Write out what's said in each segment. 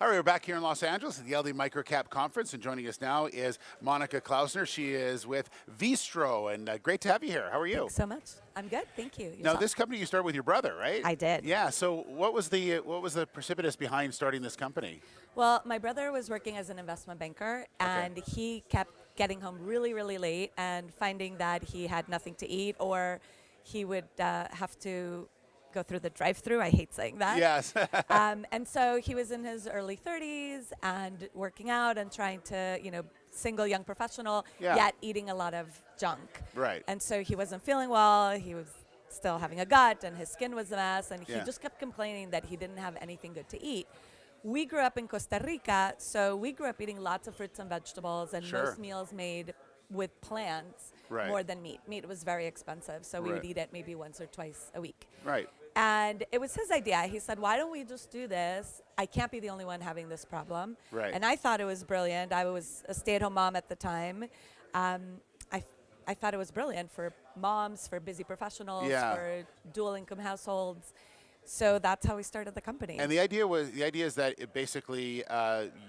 All right, we're back here in Los Angeles at the LD Microcap Conference, and joining us now is Monica Klausner. She is with Veestro, and great to have you here. How are you? Thanks so much. I'm good, thank you. Now, this company you started with your brother, right? I did. Yeah. So, what was the precipitous behind starting this company? Well, my brother was working as an investment banker, and he kept getting home really, really late and finding that he had nothing to eat, or he would have to go through the drive-through. I hate saying that. Yes. And so he was in his early 30s and working out and trying to, single young professional, yet eating a lot of junk. Right. And so he wasn't feeling well. He was still having a gut, and his skin was a mess, and he just kept complaining that he didn't have anything good to eat. We grew up in Costa Rica, so we grew up eating lots of fruits and vegetables, and most meals made with plants more than meat. Meat was very expensive, so we would eat it maybe once or twice a week. Right. And it was his idea. He said, why don't we just do this? I can't be the only one having this problem. Right. And I thought it was brilliant. I was a stay-at-home mom at the time. I thought it was brilliant for moms, for busy professionals, for dual income households. So that's how we started the company. And the idea is that it basically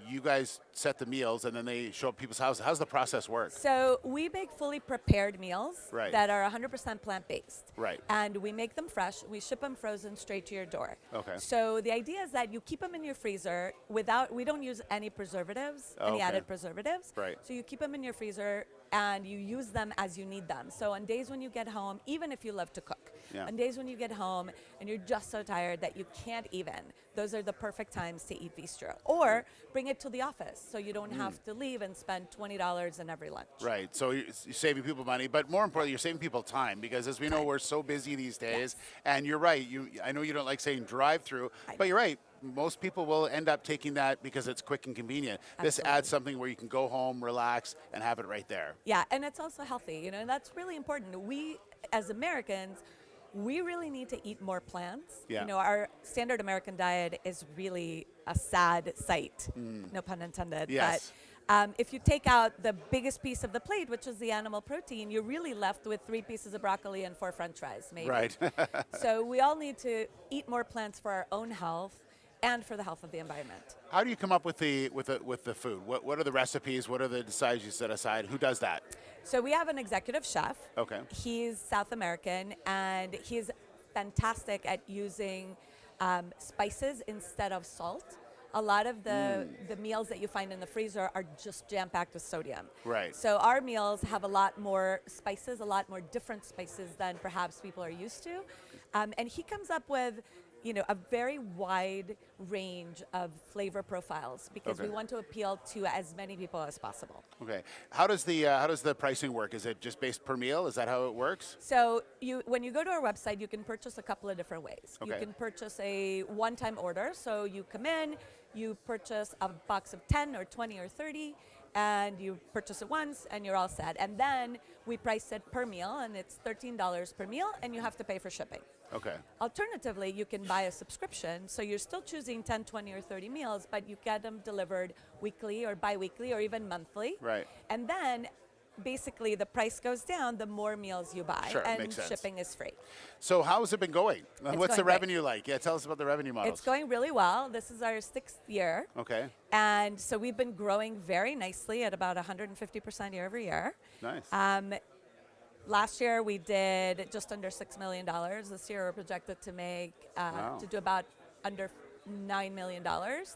you guys set the meals and then they show up at people's houses. How's the process work? So we make fully prepared meals that are 100% plant-based. Right. And we make them fresh. We ship them frozen straight to your door. Okay. So the idea is that you keep them in your freezer we don't use any preservatives, any added preservatives. Right. So you keep them in your freezer and you use them as you need them. So on days when you get home, even if you love to cook, on days when you get home and you're just so tired that you can't even, those are the perfect times to eat Veestro. Or bring it to the office so you don't have to leave and spend $20 in every lunch. Right. So you're saving people money, but more importantly, you're saving people time, because as we know, we're so busy these days. And you're right. I know you don't like saying drive-through, but you're right. Most people will end up taking that because it's quick and convenient. Absolutely. This adds something where you can go home, relax, and have it right there. Yeah, and it's also healthy, and that's really important. We, as Americans, we really need to eat more plants. Yeah. Our standard American diet is really a sad sight, no pun intended. Yes. But if you take out the biggest piece of the plate, which is the animal protein, you're really left with 3 pieces of broccoli and 4 French fries, maybe. Right. So we all need to eat more plants for our own health and for the health of the environment. How do you come up with the food? What are the recipes? What are the sides you set aside? Who does that? So we have an executive chef. Okay. He's South American, and he's fantastic at using spices instead of salt. A lot of the meals that you find in the freezer are just jam-packed with sodium. Right. So our meals have a lot more spices, a lot more different spices than perhaps people are used to. And he comes up with a very wide range of flavor profiles, because we want to appeal to as many people as possible. Okay. How does the pricing work? Is it just based per meal? Is that how it works? So when you go to our website, you can purchase a couple of different ways. Okay. You can purchase a one-time order. So you come in, you purchase a box of 10 or 20 or 30, and you purchase it once and you're all set. And then we price it per meal, and it's $13 per meal, and you have to pay for shipping. Okay. Alternatively, you can buy a subscription, so you're still choosing 10, 20, or 30 meals, but you get them delivered weekly or bi-weekly or even monthly. Right. And then basically the price goes down the more meals you buy, and makes sense. shipping is free. So how has it been going? What's going the great. revenue like? Yeah, tell us about the revenue models. It's going really well. This is our 6th year. Okay. And so we've been growing very nicely at about 150% year over year. Nice. Last year we did just under $6 million. This year we're projected to make to do about under $9 million.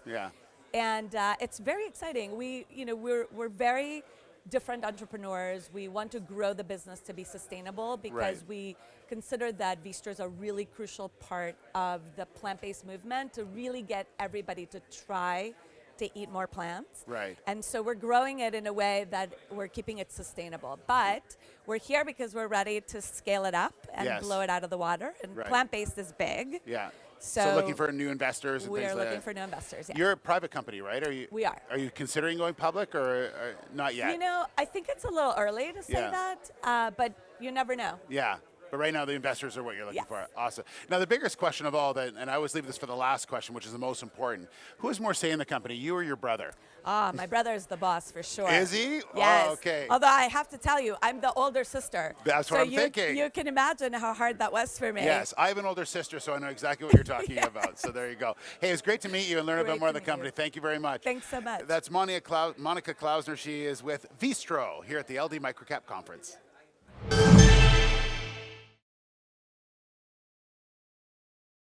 Yeah. And it's very exciting. We're very different entrepreneurs. We want to grow the business to be sustainable, because we consider that Veestro is a really crucial part of the plant-based movement to really get everybody to try to eat more plants. Right. And so we're growing it in a way that we're keeping it sustainable. But we're here because we're ready to scale it up and blow it out of the water. And plant-based is big. Yeah. So looking for new investors and we things are like looking that. for new investors. Yeah. You're a private company, right? We are. Are you considering going public or not yet? I think it's a little early to say that, but you never know. Yeah. But right now, the investors are what you're looking Yes. for. Awesome. Now, the biggest question of all, and I always leave this for the last question, which is the most important. Who has more say in the company, you or your brother? My brother is the boss for sure. Is he? Yes. Oh, okay. Although I have to tell you, I'm the older sister. That's what I'm you, thinking. You can imagine how hard that was for me. Yes, I have an older sister, so I know exactly what you're talking about. So there you go. Hey, it's great to meet you and learn a Great bit more of to the meet company. you. Thank you very much. Thanks so much. That's Monica Klausner. She is with Veestro here at the LD Microcap Conference.